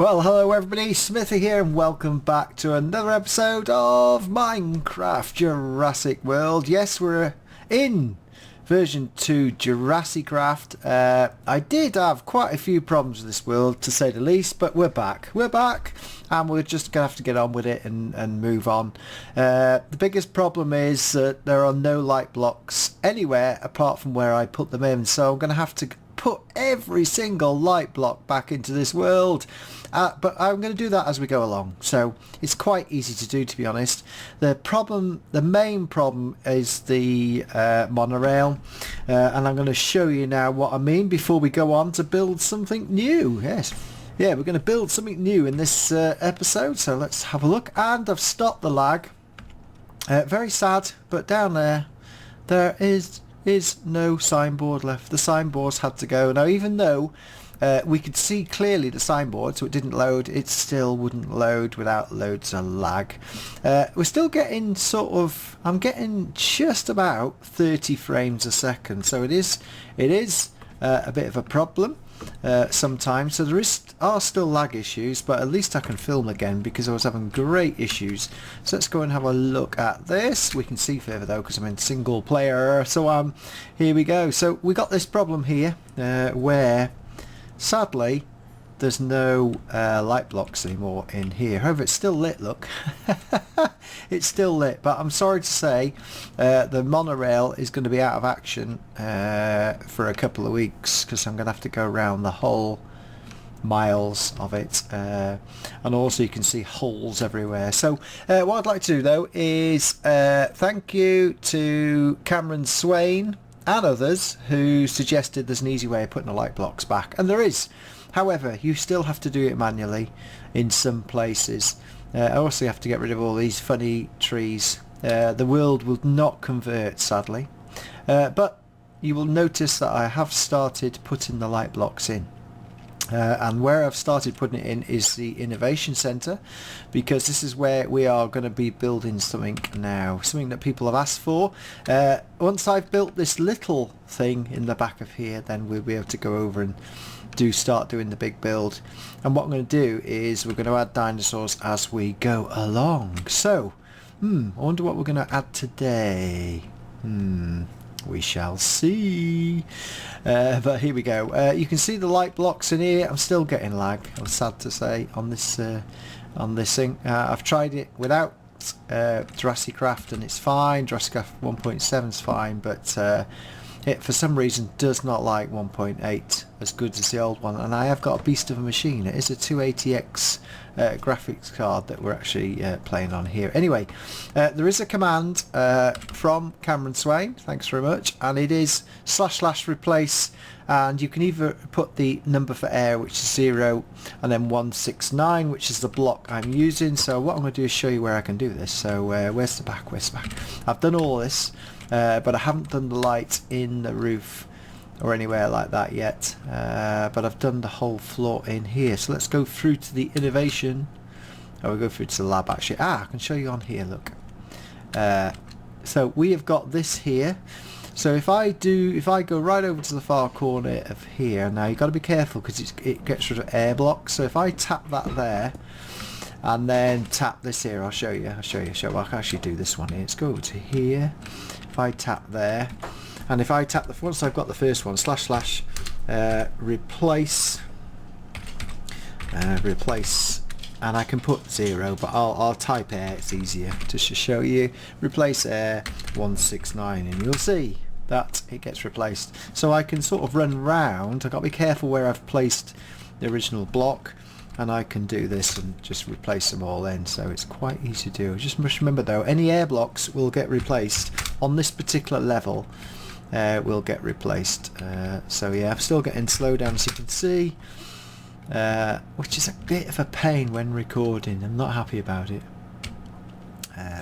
Well, hello everybody, Smithy here and welcome back to another episode of Minecraft Jurassic World. Yes, we're in version 2 JurassiCraft. I did have quite a few problems with this world, to say the least, but we're back. And we're just going to have to get on with it and move on. The biggest problem is that there are no light blocks anywhere apart from where I put them in, so I'm going to have to put every single light block back into this world. But I'm going to do that as we go along, so it's quite easy to do, to be honest. The main problem is the monorail, and I'm going to show you now what I mean before we go on to build something new. Yes, yeah, we're going to build something new in this episode, so let's have a look. And I've stopped the lag. Very sad, but down there is no signboard left. The signboards had to go. Now, even though we could see clearly the signboard, so it didn't load, it still wouldn't load without loads of lag. We're still getting I'm getting just about 30 frames a second, so it is a bit of a problem sometimes. So there are still lag issues, but at least I can film again because I was having great issues. So let's go and have a look at this. We can see further though because I'm in single player. So here we go. So we got this problem here where sadly there's no light blocks anymore in here. However, it's still lit, look. It's still lit, but I'm sorry to say the monorail is going to be out of action for a couple of weeks because I'm going to have to go around the whole miles of it, and also you can see holes everywhere. So what I'd like to do though is thank you to Cameron Swain and others who suggested there's an easy way of putting the light blocks back, and there is. However, you still have to do it manually in some places. I also have to get rid of all these funny trees. The world will not convert, sadly, but you will notice that I have started putting the light blocks in. And where I've started putting it in is the Innovation Centre, because this is where we are going to be building something now, something that people have asked for. Once I've built this little thing in the back of here, then we'll be able to go over and start doing the big build. And what I'm going to do is we're going to add dinosaurs as we go along. So, I wonder what we're going to add today. We shall see. But here we go. You can see the light blocks in here. I'm still getting lag, I'm sad to say, on this thing. I've tried it without JurassiCraft and it's fine. JurassiCraft 1.7 is fine, but it for some reason does not like 1.8 as good as the old one. And I have got a beast of a machine. It is a 280X graphics card that we're actually playing on here. Anyway, there is a command from Cameron Swain, thanks very much, and it is / replace, and you can either put the number for air, which is 0, and then 169, which is the block I'm using. So what I'm going to do is show you where I can do this. So where's the back? I've done all this, but I haven't done the light in the roof or anywhere like that yet, but I've done the whole floor in here. So let's go through to the innovation. We'll go through to the lab actually. I can show you on here, look. So we have got this here. So if I go right over to the far corner of here, now you've got to be careful because it gets rid of air blocks. So if I tap that there and then tap this here, I'll show you. I can actually do this one here. Let's go over to here. If I tap there, and if I tap once I've got the first one, / replace, and I can put 0, but I'll type air, it's easier just to show you. Replace air 169, and you'll see that it gets replaced. So I can sort of run round. I've got to be careful where I've placed the original block, and I can do this and just replace them all in, so it's quite easy to do. Just must remember though, any air blocks will get replaced on this particular level. Will get replaced. So yeah, I'm still getting slow down, as you can see, which is a bit of a pain when recording. I'm not happy about it.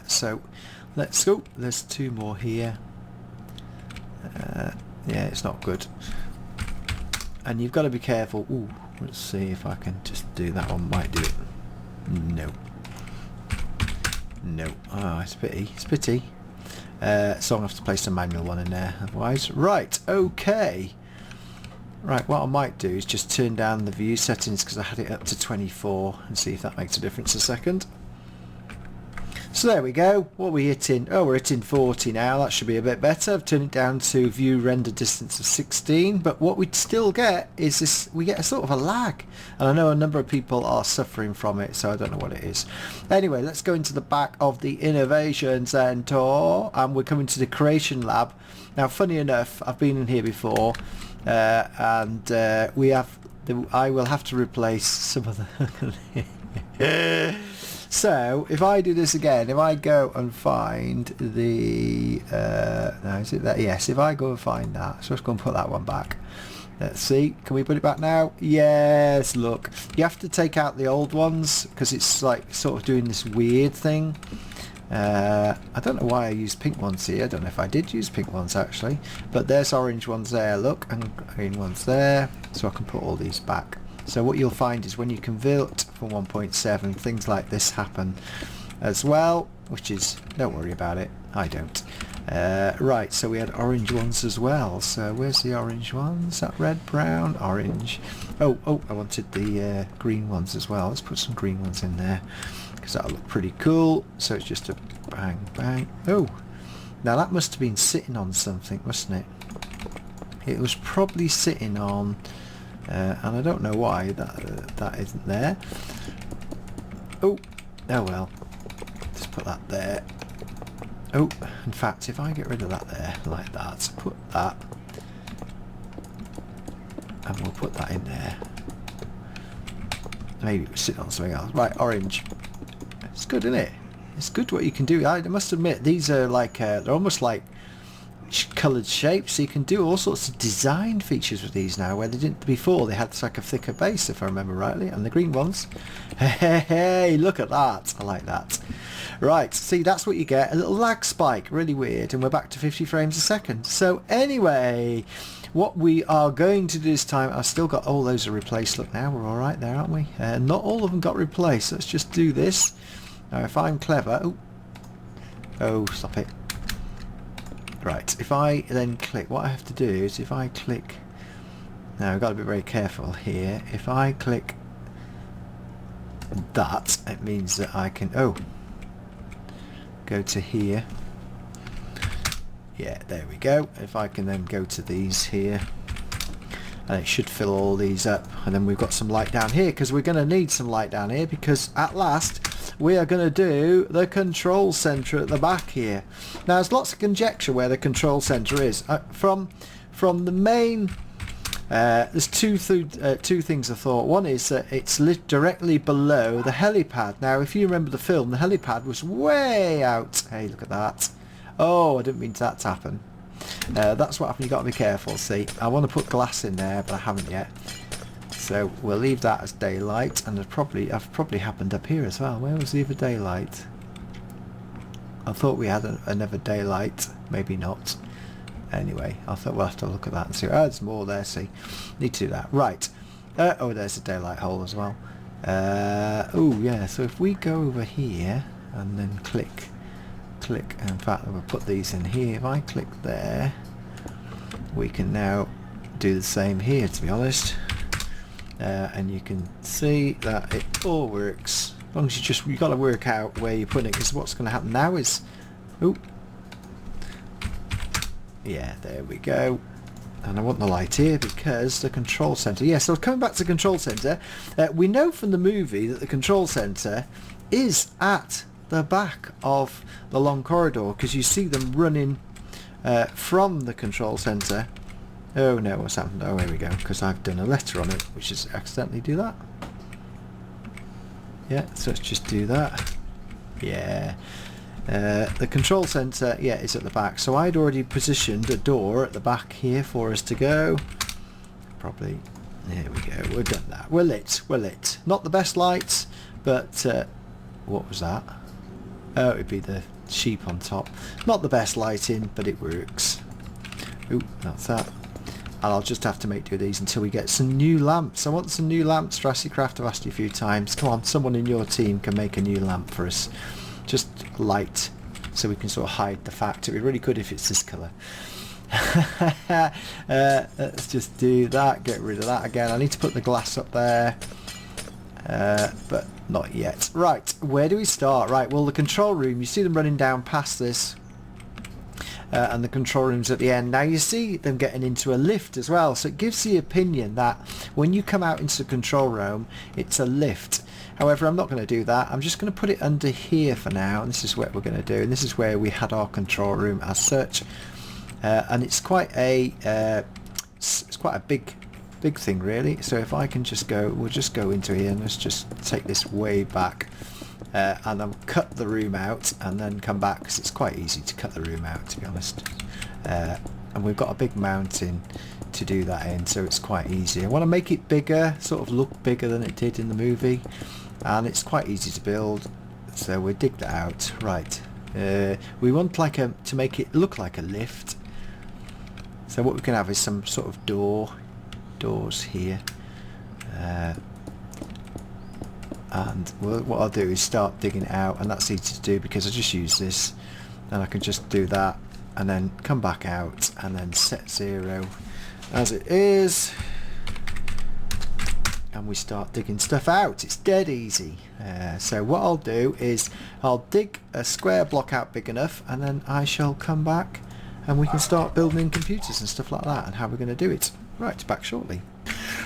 So let's go. There's 2 more here. Yeah, it's not good, and you've got to be careful. Ooh, let's see if I can just do that one. Might do it. No. Oh, it's a pity. So I'm going to have to place a manual one in there otherwise. Right, okay. Right, what I might do is just turn down the view settings because I had it up to 24 and see if that makes a difference a second. So there we go. What are we hitting? Oh, we're hitting 40 now. That should be a bit better. I've turned it down to view render distance of 16. But what we'd still get is this. We get a sort of a lag. And I know a number of people are suffering from it, so I don't know what it is. Anyway, let's go into the back of the Innovation Centre. And we're coming to the Creation Lab. Now, funny enough, I've been in here before. We have... I will have to replace some of the... So, if I do this again, if I go and find the... no, is it that? Yes, if I go and find that. So let's go and put that one back. Let's see. Can we put it back now? Yes, look. You have to take out the old ones because it's like sort of doing this weird thing. I don't know why I used pink ones here. I don't know if I did use pink ones actually. But there's orange ones there, look. And green ones there. So I can put all these back. So what you'll find is when you convert from 1.7, things like this happen as well, which is, don't worry about it, I don't. Right, so we had orange ones as well. So where's the orange ones? That red, brown, orange. Oh, I wanted the green ones as well. Let's put some green ones in there because that'll look pretty cool. So it's just a bang, bang. Oh, now that must have been sitting on something, mustn't it? It was probably sitting on... and I don't know why that isn't there. Oh well. Just put that there. Oh, in fact, if I get rid of that there, like that, put that, and we'll put that in there. Maybe it was sitting on something else. Right, orange. It's good, isn't it? It's good what you can do. I must admit, these are like, they're almost like coloured shapes, so you can do all sorts of design features with these now where they didn't before. They had like a thicker base, if I remember rightly, and the green ones, hey, look at that. I like that. Right, see, that's what you get, a little lag spike, really weird, and we're back to 50 frames a second. So anyway, what we are going to do this time, I've still got all those are replaced. Look, now we're all right there, aren't we? Not all of them got replaced. Let's just do this. Now if I'm clever, oh stop it. Right, if I then click, what I have to do is if I click, now I've got to be very careful here, if I click that, it means that I can, go to here, yeah, there we go. If I can then go to these here, and it should fill all these up, and then we've got some light down here, because we're going to need some light down here, because at last we are going to do the control centre at the back here. Now there's lots of conjecture where the control centre is. From the main, there's two things I thought. One is that it's directly below the helipad. Now if you remember the film, the helipad was way out. Hey, look at that. Oh, I didn't mean that to happen. That's what happened. You've got to be careful. See, I want to put glass in there, but I haven't yet. So we'll leave that as daylight, and I've probably happened up here as well. Where was the other daylight? I thought we had another daylight, maybe not. Anyway, I thought we'll have to look at that and see. Oh, there's more there. See, need to do that. Right. Oh, there's a daylight hole as well. Oh yeah. So if we go over here and then click. In fact, we'll put these in here. If I click there, we can now do the same here. To be honest. And you can see that it all works as long as you've got to work out where you put it, because what's going to happen now is yeah, there we go. And I want the light here because the control centre, yeah, so coming back to the control centre, we know from the movie that the control centre is at the back of the long corridor, because you see them running from the control centre. Oh no, what's happened? Oh, here we go, because I've done a letter on it, which is accidentally do that. Yeah, so let's just do that. Yeah. The control centre, yeah, is at the back. So I'd already positioned a door at the back here for us to go. Probably, there we go, we've done that. We're lit. Not the best lights, but, what was that? Oh, it'd be the sheep on top. Not the best lighting, but it works. Ooh, that's that. And I'll just have to make do of these until we get some new lamps. I want some new lamps. JurassiCraft, I've asked you a few times. Come on, someone in your team can make a new lamp for us. Just light, so we can sort of hide the fact. It'd be really good if it's this colour. Let's just do that, get rid of that again. I need to put the glass up there, but not yet. Right, where do we start? Right, well, the control room, you see them running down past this, and the control room's at the end. Now you see them getting into a lift as well, so it gives the opinion that when you come out into the control room, it's a lift. However, I'm not going to do that. I'm just going to put it under here for now, and this is what we're going to do, and this is where we had our control room as such. And it's quite a big thing really. So if I can just go, we'll just go into here and let's just take this way back, and then cut the room out and then come back, because it's quite easy to cut the room out, to be honest. And we've got a big mountain to do that in, so it's quite easy. I want to make it bigger, sort of look bigger than it did in the movie, and it's quite easy to build, so we'll dig that out. Right, we want to make it look like a lift. So what we can have is some sort of doors here, and what I'll do is start digging it out, and that's easy to do because I just use this, and I can just do that and then come back out and then set 0 as it is, and we start digging stuff out. It's dead easy. So what I'll do is I'll dig a square block out big enough, and then I shall come back and we can start building computers and stuff like that, and how we're going to do it. Right, back shortly.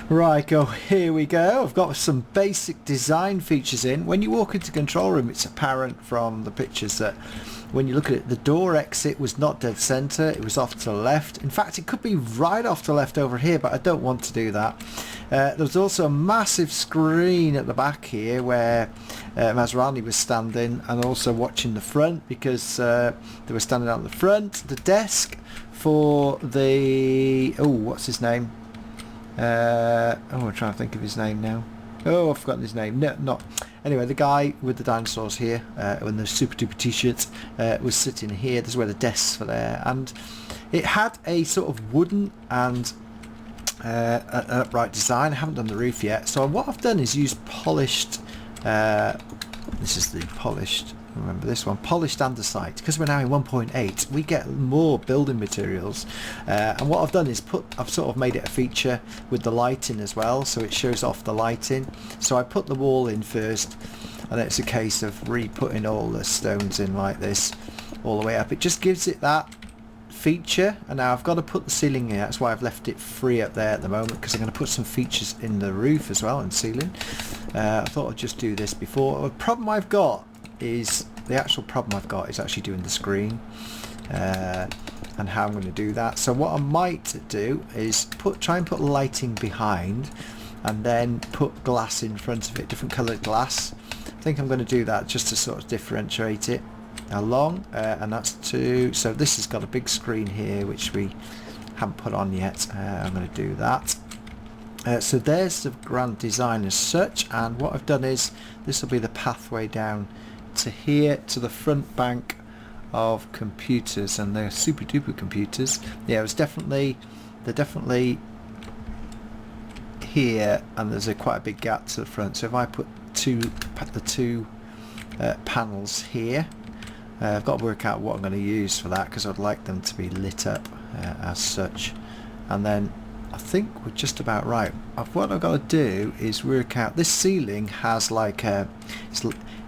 Right, here we go. I've got some basic design features in. When you walk into the control room, it's apparent from the pictures that when you look at it, the door exit was not dead center, it was off to the left. In fact, it could be right off to the left over here, but I don't want to do that. There's also a massive screen at the back here where Masrani was standing, and also watching the front, because they were standing out the front. The desk for the... oh, what's his name? I'm trying to think of his name now. Oh, I've forgotten his name. No, not... Anyway, the guy with the dinosaurs here, in the super duper t-shirts, was sitting here. This is where the desks were there, and it had a sort of wooden and an upright design. I haven't done the roof yet, so what I've done is used polished. This is the polished. Remember this one, polished andesite, because we're now in 1.8 we get more building materials, and what I've done is I've sort of made it a feature with the lighting as well, so it shows off the lighting. So I put the wall in first, and then it's a case of re-putting all the stones in like this all the way up. It just gives it that feature, and now I've got to put the ceiling here. That's why I've left it free up there at the moment, because I'm going to put some features in the roof as well and ceiling. I thought I'd just do this before. The problem I've got is actually doing the screen, and how I'm going to do that. So what I might do is try and put lighting behind, and then put glass in front of it, different coloured glass. I think I'm going to do that just to sort of differentiate it along, and that's so this has got a big screen here which we haven't put on yet. I'm going to do that. So there's the grand design as such, and what I've done is this will be the pathway down to here, to the front bank of computers, and they're super duper computers. Yeah, they're definitely here, and there's quite a big gap to the front. So if I put the two panels here, I've got to work out what I'm going to use for that, because I'd like them to be lit up as such. And then I think we're just about right. What I've got to do is work out, this ceiling has like a,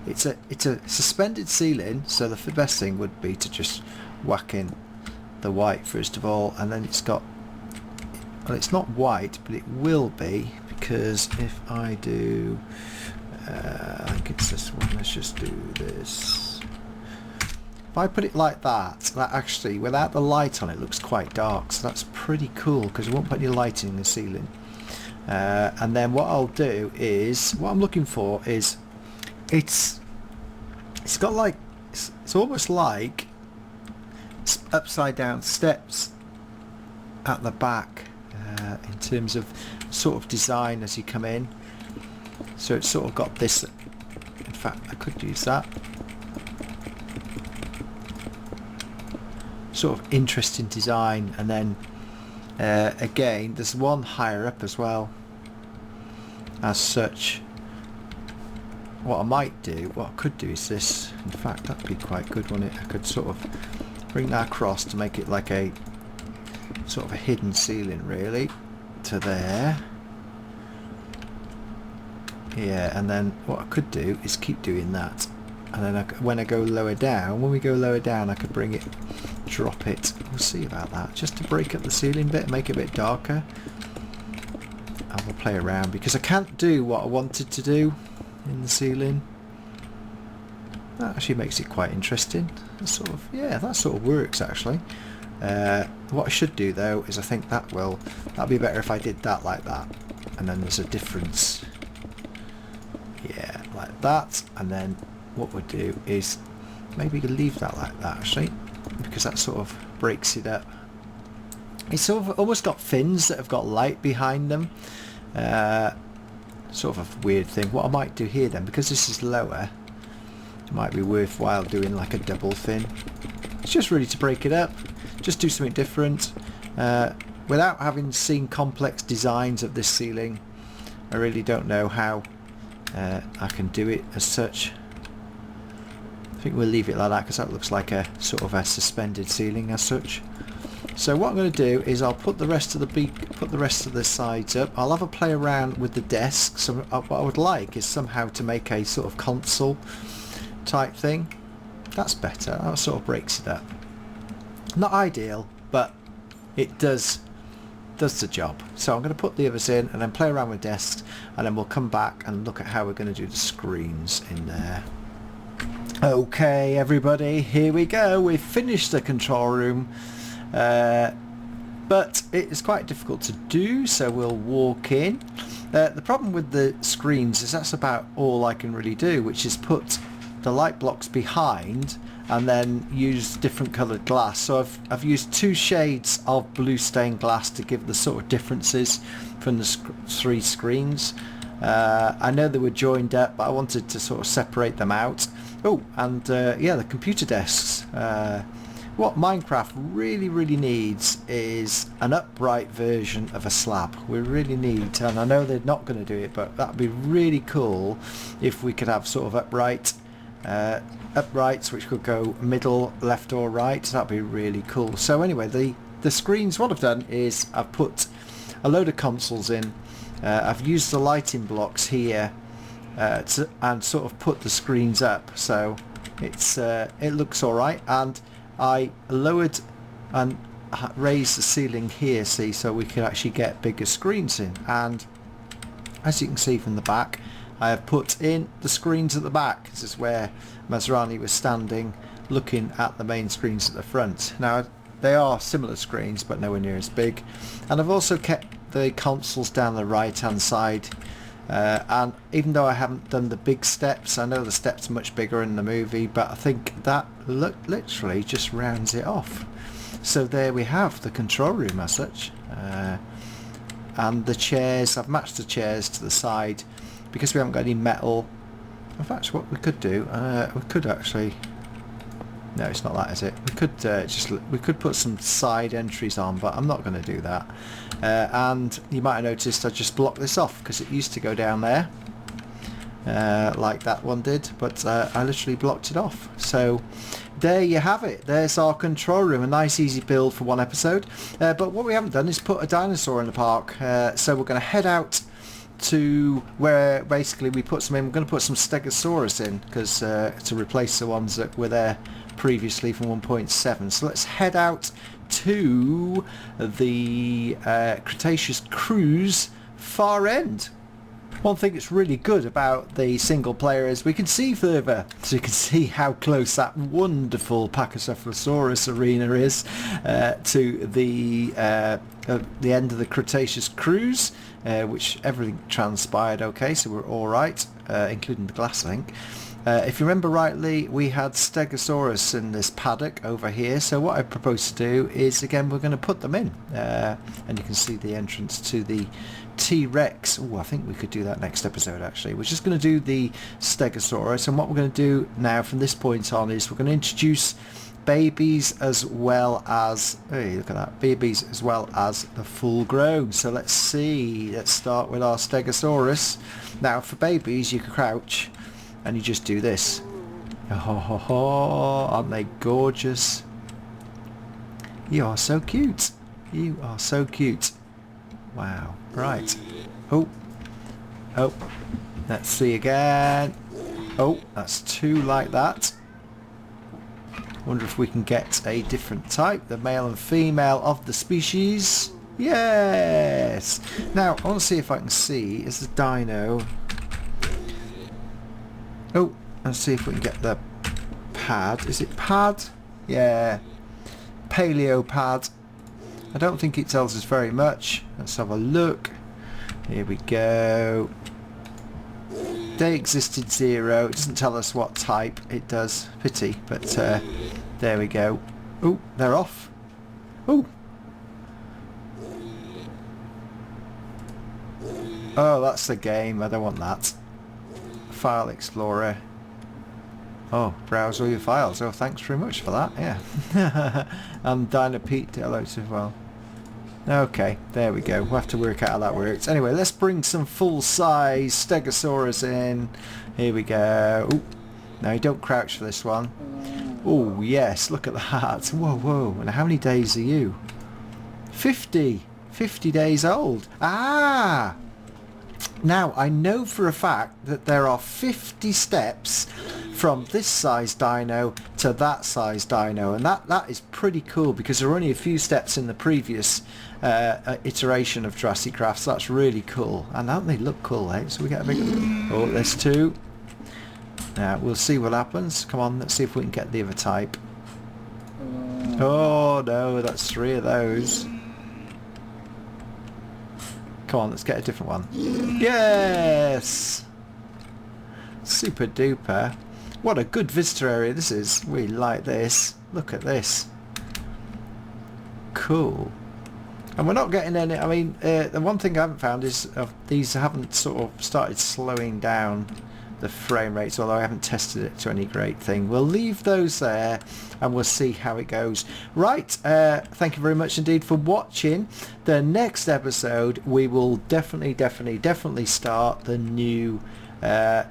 it's a suspended ceiling, so the best thing would be to just whack in the white first of all, and then it's got, well, it's not white, but it will be, because if I do, I think it's this one, let's just do this. If I put it like that, that actually, without the light on it, looks quite dark, so that's pretty cool, because we won't put any lighting in the ceiling. And then what I'll do is, what I'm looking for is, it's got like, it's almost like upside down steps at the back, in terms of sort of design as you come in. So it's sort of got this, in fact I could use that, sort of interesting design. And then again there's one higher up as well as such. What I could do is this, in fact that'd be quite good, wouldn't it? I could sort of bring that across to make it like a sort of a hidden ceiling really to there. Yeah, and then what I could do is keep doing that, and then when I go lower down, when we go lower down, I could bring it, drop it. We'll see about that, just to break up the ceiling bit, make it a bit darker. And we'll play around because I can't do what I wanted to do in the ceiling. That actually makes it quite interesting. That sort of, yeah, that sort of works actually. What I should do though is I think that'd be better if I did that like that, and then there's a difference. Yeah, like that, and then what we'll do is maybe leave that like that actually, because that sort of breaks it up. It's sort of almost got fins that have got light behind them. Sort of a weird thing. What I might do here then, because this is lower, it might be worthwhile doing like a double fin. It's just really to break it up, just do something different. Without having seen complex designs of this ceiling, I really don't know how I can do it as such. I think we'll leave it like that because that looks like a sort of a suspended ceiling as such. So what I'm going to do is I'll put the rest of the sides up. I'll have a play around with the desks. So what I would like is somehow to make a sort of console type thing. That's better. That sort of breaks it up. Not ideal, but it does the job. So I'm going to put the others in and then play around with desks, and then we'll come back and look at how we're going to do the screens in there. Okay everybody, here we go. We've finished the control room, but it is quite difficult to do, so we'll walk in. The problem with the screens is that's about all I can really do, which is put the light blocks behind and then use different coloured glass. So I've used 2 shades of blue stained glass to give the sort of differences from the 3 screens. I know they were joined up, but I wanted to sort of separate them out. Oh, and yeah, the computer desks. What Minecraft really needs is an upright version of a slab. We really need, and I know they're not going to do it, but that'd be really cool if we could have sort of uprights which could go middle, left or right. That'd be really cool. So anyway, the screens, what I've done is I've put a load of consoles in. I've used the lighting blocks here and sort of put the screens up, so it looks alright. And I lowered and raised the ceiling here, see, so we could actually get bigger screens in. And as you can see from the back, I have put in the screens at the back. This is where Masrani was standing looking at the main screens at the front. Now they are similar screens but nowhere near as big, and I've also kept the consoles down the right hand side, and even though I haven't done the big steps, I know the steps are much bigger in the movie, but I think that literally just rounds it off. So there we have the control room as such, and the chairs, I've matched the chairs to the side because we haven't got any metal. In fact, what we could do, we could actually, no, it's not that, is it? We could put some side entries on, but I'm not going to do that. And you might have noticed I just blocked this off because it used to go down there, like that one did, but I literally blocked it off. So there you have it. There's our control room, a nice easy build for one episode. But what we haven't done is put a dinosaur in the park. So we're going to head out to where basically we put some in. We're going to put some Stegosaurus in because to replace the ones that were there previously from 1.7. So let's head out to the Cretaceous cruise far end. One thing that's really good about the single player is we can see further, so you can see how close that wonderful Pachycephalosaurus arena is to the end of the Cretaceous cruise, which everything transpired okay, so we're all right, including the glass link. If you remember rightly, we had Stegosaurus in this paddock over here, so what I propose to do is, again, we're going to put them in, and you can see the entrance to the T-Rex. Oh, I think we could do that next episode actually. We're just going to do the Stegosaurus, and what we're going to do now from this point on is we're going to introduce babies as well as, hey, look at that, babies as well as the full grown. So let's see, let's start with our Stegosaurus. Now for babies you can crouch and you just do this. Oh, aren't they gorgeous? You are so cute. You are so cute. Wow. Right. Oh. Oh. Let's see again. Oh, that's 2 like that. Wonder if we can get a different type, the male and female of the species. Yes! Now, I want to see if I can see, is the dino... Oh, let's see if we can get the pad. Is it pad? Yeah. Paleo pad. I don't think it tells us very much. Let's have a look. Here we go. They existed 0. It doesn't tell us what type it does. Pity, but there we go. Oh, they're off. Oh. Oh, that's the game. I don't want that. File Explorer. Oh, browse all your files. Oh, thanks very much for that. Yeah. And Dino Pete downloads as well. Okay, there we go. We'll have to work out how that works. Anyway, let's bring some full-size Stegosaurus in. Here we go. Ooh. Now, you don't crouch for this one. Oh, yes, look at that. Whoa, whoa. And how many days are you? 50. 50 days old. Ah! Now, I know for a fact that there are 50 steps from this size dino to that size dino, and that is pretty cool because there are only a few steps in the previous iteration of JurassiCraft, so that's really cool. And don't they look cool, eh? So we get a big... Oh, there's 2. Now, we'll see what happens. Come on, let's see if we can get the other type. Oh, no, that's 3 of those. Come on, let's get a different one. Yes! Super duper. What a good visitor area this is. We like this. Look at this. Cool. And we're not getting any... I mean, the one thing I haven't found is these haven't sort of started slowing down the frame rates, although I haven't tested it to any great thing. We'll leave those there and we'll see how it goes. Right, thank you very much indeed for watching. The next episode we will definitely start the new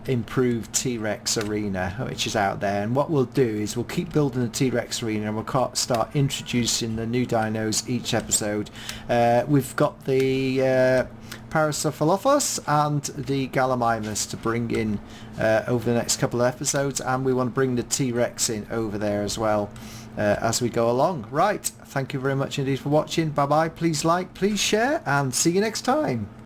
improved T-Rex arena, which is out there, and what we'll do is we'll keep building the T-Rex arena and we'll start introducing the new dinos each episode. We've got the Paracephalophus and the Gallimimus to bring in over the next couple of episodes, and we want to bring the T-Rex in over there as well as we go along. Right, thank you very much indeed for watching. Bye bye, please like, please share, and see you next time.